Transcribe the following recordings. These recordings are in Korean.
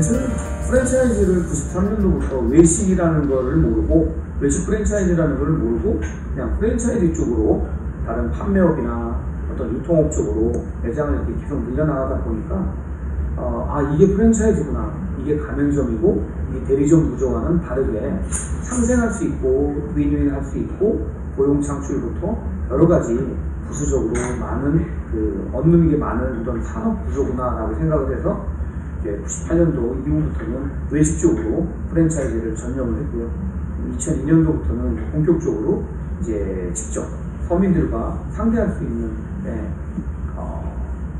저는 프랜차이즈를 93년도부터 외식이라는 거를 모르고, 외식 프랜차이즈라는 걸 모르고 그냥 프랜차이즈 쪽으로 다른 판매업이나 어떤 유통업 쪽으로 매장을 이렇게 계속 늘려나가다 보니까 이게 프랜차이즈구나, 이게 가맹점이고 이게 대리점 구조와는 다르게 상생할 수 있고 윈윈 할 수 있고 고용 창출부터 여러 가지 부수적으로 많은 얻는 게 많은 이런 산업 구조구나라고 생각을 해서 이제 98년도 이후부터는 외식 쪽으로 프랜차이즈를 전념을 했고요. 2002년도부터는 본격적으로 이제 직접 서민들과 상대할 수 있는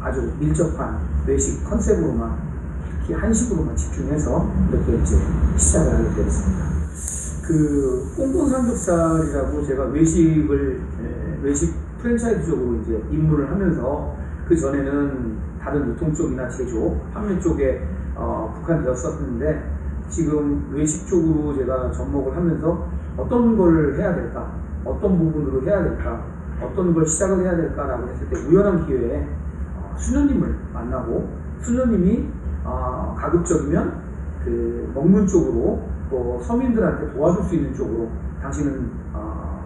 아주 밀접한 외식 컨셉으로만, 특히 한식으로만 집중해서 이렇게 이제 시작을 하게 되었습니다. 꽁돈 삼겹살이라고 제가 외식 프랜차이즈적으로 이제 입문을 하면서 그 전에는 다른 유통 쪽이나 제조, 판매 쪽에 국한되었었는데, 지금 외식 쪽으로 제가 접목을 하면서 어떤 걸 해야 될까, 어떤 부분으로 해야 될까, 어떤 걸 시작을 해야 될까라고 했을 때 우연한 기회에 수녀님을 만나고, 수녀님이 가급적이면 먹는 쪽으로 또 서민들한테 도와줄 수 있는 쪽으로 당신은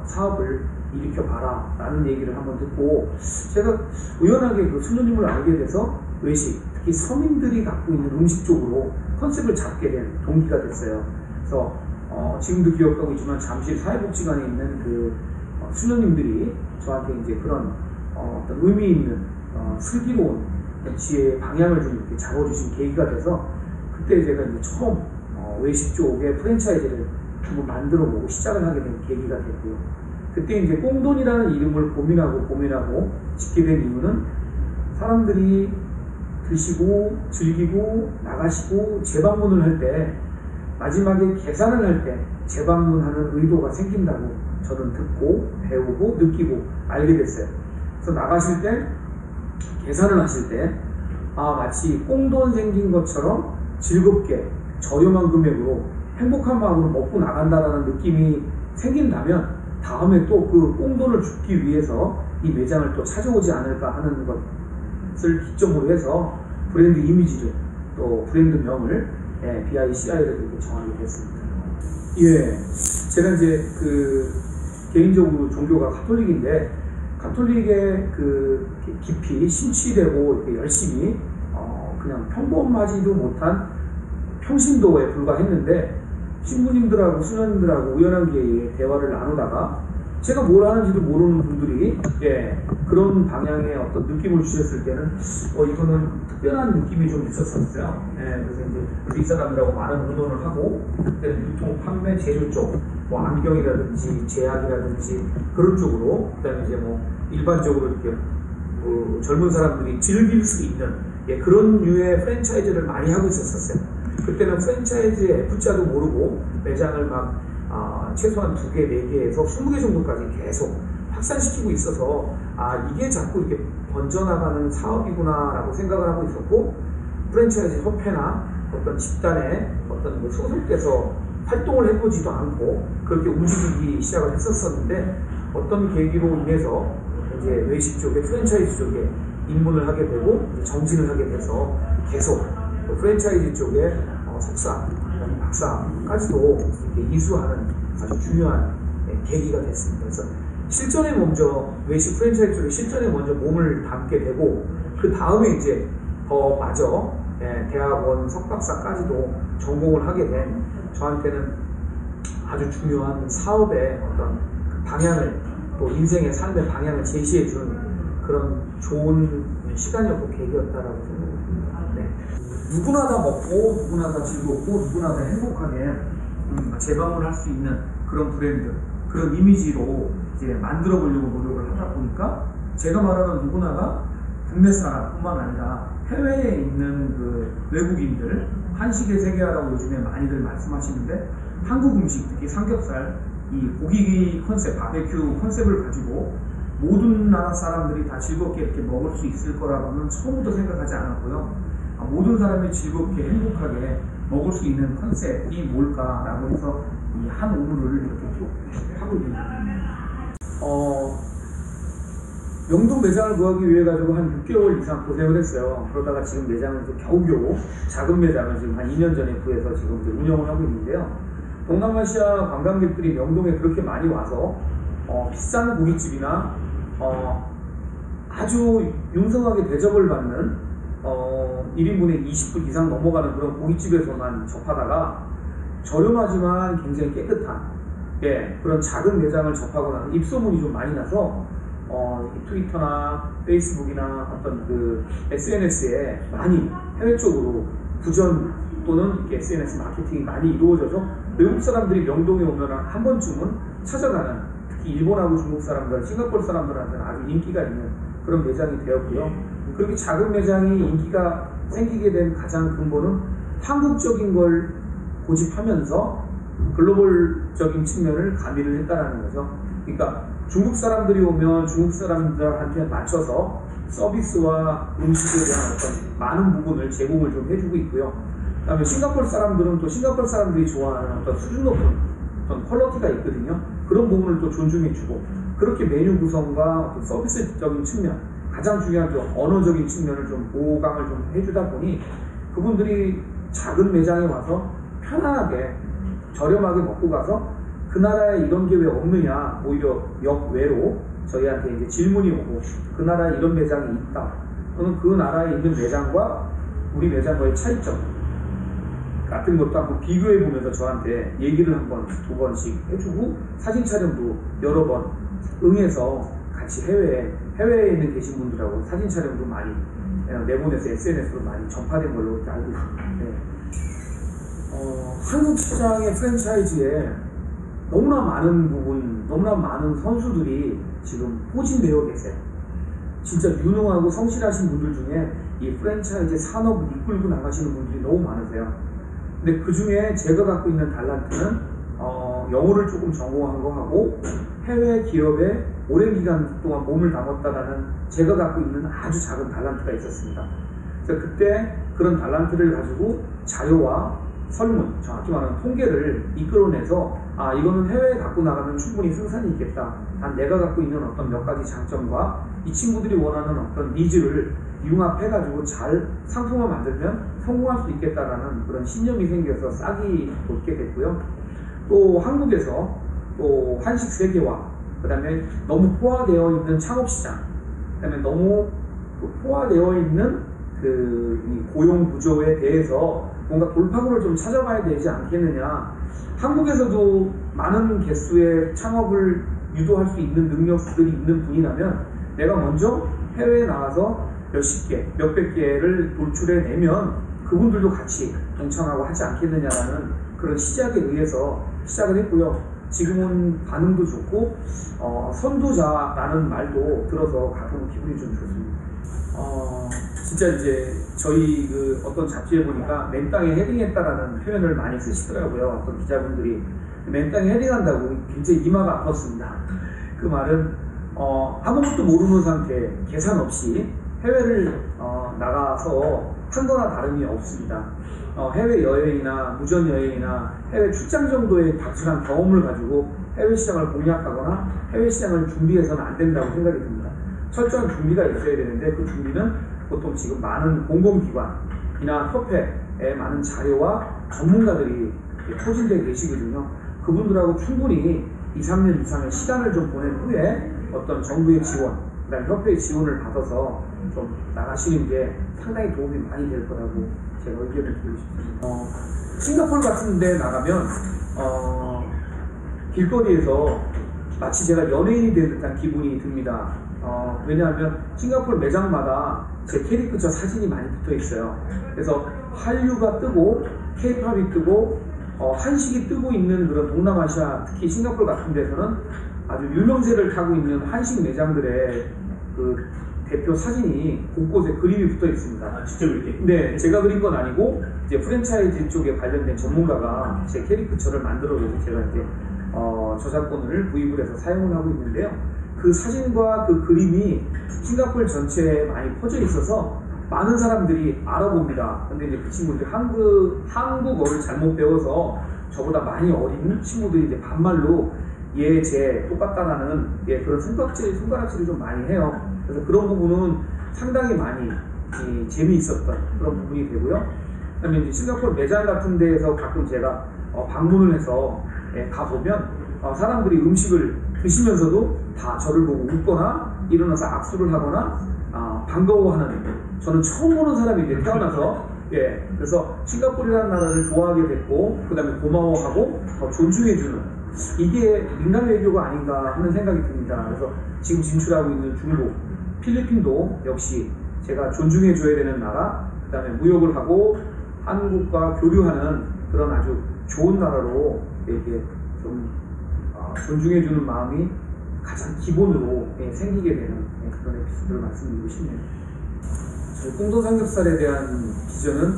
사업을 일으켜봐라 라는 얘기를 한번 듣고, 제가 우연하게 그 수녀님을 알게 돼서 외식, 특히 서민들이 갖고 있는 음식 쪽으로 컨셉을 잡게 된 동기가 됐어요. 그래서 지금도 기억하고 있지만 잠실 사회복지관에 있는 수녀님들이 저한테 이제 그런 어떤 의미 있는 슬기로운 지혜의 방향을 좀 이렇게 잡아주신 계기가 돼서, 그때 제가 이제 처음 외식 쪽에 프랜차이즈를 한번 만들어보고 시작을 하게 된 계기가 됐고요. 그때 이제 꽁돈이라는 이름을 고민하고 짓게 된 이유는, 사람들이 드시고 즐기고 나가시고 재방문을 할 때 마지막에 계산을 할 때 재방문하는 의도가 생긴다고 저는 듣고 배우고 느끼고 알게 됐어요. 그래서 나가실 때, 계산을 하실 때 마치 꽁돈 생긴 것처럼 즐겁게 저렴한 금액으로 행복한 마음으로 먹고 나간다라는 느낌이 생긴다면, 다음에 또 그 꽁돈을 줍기 위해서 이 매장을 또 찾아오지 않을까 하는 것을 기점으로 해서 브랜드 이미지를, 또 브랜드명을 BICI를 이렇게 정하게 됐습니다. 예, 제가 이제 개인적으로 종교가 가톨릭인데, 가톨릭에 깊이 심취되고 이렇게 열심히 그냥 평범하지도 못한 평신도에 불과했는데, 신부님들하고 수녀님들하고 우연한 기회에 대화를 나누다가 제가 뭘 하는지도 모르는 분들이 그런 방향의 어떤 느낌을 주셨을 때는 이거는 특별한 느낌이 좀 있었어요. 그래서 이제 우리 사람들하고 많은 의논을 하고, 그때 유통, 판매, 제조 쪽, 안경이라든지 제약이라든지 그런 쪽으로, 그다음에 이제 일반적으로 이렇게 젊은 사람들이 즐길 수 있는 그런 류의 프랜차이즈를 많이 하고 있었어요. 그때는 프랜차이즈의 F자도 모르고 매장을 최소한 2개, 4개에서 20개 정도까지 계속 확산시키고 있어서 이게 자꾸 이렇게 번져나가는 사업이구나 라고 생각을 하고 있었고, 프랜차이즈 협회나 어떤 집단에 어떤 소속돼서 활동을 해보지도 않고 그렇게 움직이기 시작을 했었는데, 어떤 계기로 인해서 이제 외식 쪽에, 프랜차이즈 쪽에 입문을 하게 되고 정진을 하게 돼서 계속 프랜차이즈 쪽에 석사, 박사까지도 이렇게 이수하는 아주 중요한 계기가 됐습니다. 그래서 실전에 먼저, 외식 프랜차이즈 쪽에 실전에 먼저 몸을 담게 되고, 그 다음에 이제 더 마저 대학원 석박사까지도 전공을 하게 된, 저한테는 아주 중요한 사업의 어떤 방향을, 또 인생의 삶의 방향을 제시해 준 그런 좋은 시간이었고 계기였다라고 생각합니다. 누구나 다 먹고, 누구나 다 즐겁고, 누구나 다 행복하게 재방문할 수 있는 그런 브랜드, 그런 이미지로 이제 만들어 보려고 노력을 하다 보니까, 제가 말하는 누구나가 국내 사람뿐만 아니라 해외에 있는 외국인들, 한식의 세계화라고 요즘에 많이들 말씀하시는데, 한국 음식, 특히 삼겹살, 이 고기 컨셉, 바베큐 컨셉을 가지고 모든 나라 사람들이 다 즐겁게 이렇게 먹을 수 있을 거라고는 처음부터 생각하지 않았고요. 모든 사람이 즐겁게 행복하게 먹을 수 있는 컨셉이 뭘까라고 해서 이 한 우물을 이렇게 쭉 하고 있는 겁니다. 명동 매장을 구하기 위해 가지고 한 6개월 이상 고생을 했어요. 그러다가 지금 매장을 이제 겨우겨우 작은 매장을 지금 한 2년 전에 구해서 지금 이제 운영을 하고 있는데요. 동남아시아 관광객들이 명동에 그렇게 많이 와서 비싼 고깃집이나 아주 융성하게 대접을 받는 1인분에 20불 이상 넘어가는 그런 고깃집에서만 접하다가 저렴하지만 굉장히 깨끗한 그런 작은 매장을 접하고 나서 입소문이 좀 많이 나서 트위터나 페이스북이나 어떤 그 SNS에 많이 해외 쪽으로 부전 또는 이렇게 SNS 마케팅이 많이 이루어져서 외국 사람들이 명동에 오면 한 번쯤은 찾아가는, 특히 일본하고 중국 사람들, 싱가포르 사람들한테는 아주 인기가 있는 그런 매장이 되었고요. 그렇게 작은 매장이 인기가 생기게 된 가장 근본은 한국적인 걸 고집하면서 글로벌적인 측면을 가미를 했다라는 거죠. 그러니까 중국 사람들이 오면 중국 사람들한테 맞춰서 서비스와 음식에 대한 어떤 많은 부분을 제공을 좀 해주고 있고요. 그 다음에 싱가포르 사람들은 또 싱가포르 사람들이 좋아하는 어떤 수준 높은 어떤 퀄리티가 있거든요. 그런 부분을 또 존중해주고, 그렇게 메뉴 구성과 어떤 서비스적인 측면, 가장 중요한 좀 언어적인 측면을 좀 보강을 좀 해주다 보니 그분들이 작은 매장에 와서 편안하게 저렴하게 먹고 가서 그 나라에 이런 게 왜 없느냐, 오히려 역외로 저희한테 이제 질문이 오고 그 나라에 이런 매장이 있다, 또는 그 나라에 있는 매장과 우리 매장과의 차이점 같은 것도 한번 비교해 보면서 저한테 얘기를 한 번, 두 번씩 해주고, 사진 촬영도 여러 번 응해서 같이 해외에 있는 계신 분들하고 사진 촬영도 많이 내보내서 SNS로 많이 전파된 걸로 이렇게 알고 있습니다. 한국 시장의 프랜차이즈에 너무나 많은 부분, 너무나 많은 선수들이 지금 포진되어 계세요. 진짜 유능하고 성실하신 분들 중에 이 프랜차이즈 산업을 이끌고 나가시는 분들이 너무 많으세요. 근데 그 중에 제가 갖고 있는 달란트는 영어를 조금 전공한 거 하고 해외 기업에 오랜 기간 동안 몸을 담았다라는 제가 갖고 있는 아주 작은 달란트가 있었습니다. 그래서 그때 그런 달란트를 가지고 자료와 설문, 정확히 말하면 통계를 이끌어내서 이거는 해외에 갖고 나가면 충분히 승산이 있겠다. 단 내가 갖고 있는 어떤 몇 가지 장점과 이 친구들이 원하는 어떤 니즈를 융합해가지고 잘 상품을 만들면 성공할 수 있겠다라는 그런 신념이 생겨서 싹이 돋게 됐고요. 또 한국에서 또 한식 세계화, 그 다음에 너무 포화되어 있는 창업시장, 그 다음에 너무 포화되어 있는 이 고용 구조에 대해서 뭔가 돌파구를 좀 찾아봐야 되지 않겠느냐. 한국에서도 많은 개수의 창업을 유도할 수 있는 능력들이 있는 분이라면 내가 먼저 해외에 나가서 몇십 개, 몇백 개를 돌출해내면 그분들도 같이 동참하고 하지 않겠느냐라는 그런 시작에 의해서 시작을 했고요. 지금은 반응도 좋고 선도자라는 말도 들어서 가끔 기분이 좀 좋습니다. 진짜 이제 저희 그 어떤 잡지에 보니까 맨땅에 헤딩했다라는 표현을 많이 쓰시더라고요. 어떤 기자분들이 맨땅에 헤딩한다고 굉장히 이마가 아팠습니다. 그 말은 아무것도 모르는 상태, 계산 없이 해외를 나가서 한 거나 다름이 없습니다. 해외 여행이나 무전 여행이나 해외 출장 정도의 박진한 경험을 가지고 해외 시장을 공략하거나 해외 시장을 준비해서는 안 된다고 생각이 듭니다. 철저한 준비가 있어야 되는데 그 준비는 보통 지금 많은 공공기관이나 협회에 많은 자료와 전문가들이 포진되어 계시거든요. 그분들하고 충분히 2, 3년 이상의 시간을 좀 보낸 후에 어떤 정부의 지원, 그다음 협회의 지원을 받아서 좀 나가시는 게 상당히 도움이 많이 될 거라고 제가 의견을 드리고 싶습니다. 싱가포르 같은 데 나가면 길거리에서 마치 제가 연예인이 된 듯한 기분이 듭니다. 왜냐하면 싱가포르 매장마다 제 캐리커처 사진이 많이 붙어 있어요. 그래서 한류가 뜨고 K-팝이 뜨고 한식이 뜨고 있는 그런 동남아시아, 특히 싱가포르 같은 데서는 아주 유명세를 타고 있는 한식 매장들의 그 대표 사진이 곳곳에 그림이 붙어 있습니다. 직접 이렇게? 네, 제가 그린 건 아니고 이제 프랜차이즈 쪽에 관련된 전문가가 제 캐리커처를 만들어줘서 제가 이제 저작권을 구입을 해서 사용을 하고 있는데요. 그 사진과 그 그림이 싱가포르 전체에 많이 퍼져 있어서 많은 사람들이 알아봅니다. 근데 이제 그 친구들이 한국어를 잘못 배워서 저보다 많이 어린 친구들이 이제 반말로 얘, 쟤 똑같다라는 그런 손가락질을 좀 많이 해요. 그래서 그런 부분은 상당히 많이 재미있었던 그런 부분이 되고요. 그다음에 이제 싱가포르 매장 같은 데에서 가끔 제가 방문을 해서 가보면 사람들이 음식을 드시면서도 다 저를 보고 웃거나 일어나서 악수를 하거나 반가워하는, 저는 처음 보는 사람이 이제 태어나서 그래서 싱가포르라는 나라를 좋아하게 됐고, 그 다음에 고마워하고 존중해주는, 이게 민간 외교가 아닌가 하는 생각이 듭니다. 그래서 지금 진출하고 있는 중국, 필리핀도 역시 제가 존중해줘야 되는 나라, 그 다음에 무역을 하고 한국과 교류하는 그런 아주 좋은 나라로 이렇게 좀 존중해주는 마음이 가장 기본으로 생기게 되는 그런 에피소드를 말씀드리고 싶네요. 저희 꽁돈 삼겹살에 대한 비전은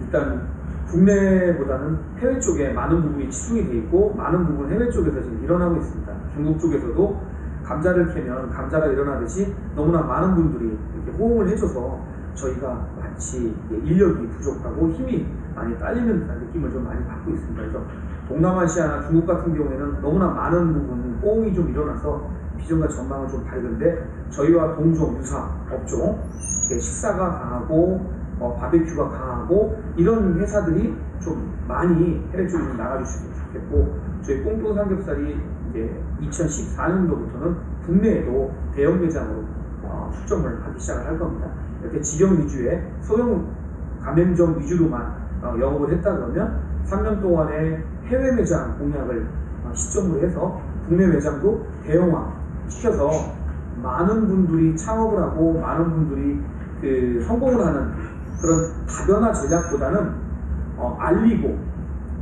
일단 국내보다는 해외 쪽에 많은 부분이 치중이 돼 있고, 많은 부분 해외 쪽에서 지금 일어나고 있습니다. 중국 쪽에서도 감자를 캐면 감자가 일어나듯이 너무나 많은 분들이 이렇게 호응을 해줘서 저희가 마치 인력이 부족하고 힘이 많이 딸리는 듯한 느낌을 좀 많이 받고 있습니다. 그래서 동남아시아나 중국 같은 경우에는 너무나 많은 부분 호응이 좀 일어나서 비전과 전망은 좀 밝은데, 저희와 동종, 유사, 업종, 식사가 강하고 바베큐가 강하고 이런 회사들이 좀 많이 해외 쪽으로 나가주시면 좋겠고, 저희 꽁돈 삼겹살이 이제 2014년도부터는 국내에도 대형 매장으로 출점을 하기 시작을 할 겁니다. 이렇게 직영 위주의 소형 가맹점 위주로만 영업을 했다 그러면 3년 동안의 해외 매장 공략을 시점으로 해서 국내 매장도 대형화 시켜서 많은 분들이 창업을 하고 많은 분들이 성공을 하는 그런 다변화 제작보다는 알리고,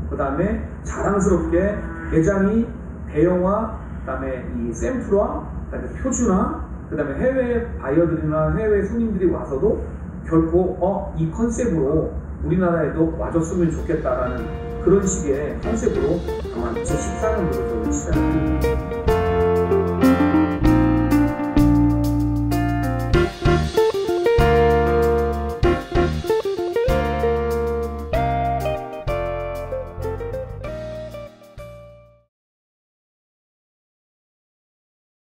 그 다음에 자랑스럽게 매장이 대형화, 그 다음에 이 샘플화, 그 다음에 표준화, 그 다음에 해외 바이어들이나 해외 손님들이 와서도 결코 이 컨셉으로 우리나라에도 와줬으면 좋겠다라는 그런 식의 컨셉으로 아마 2014년도로 저는 시작을 합니다.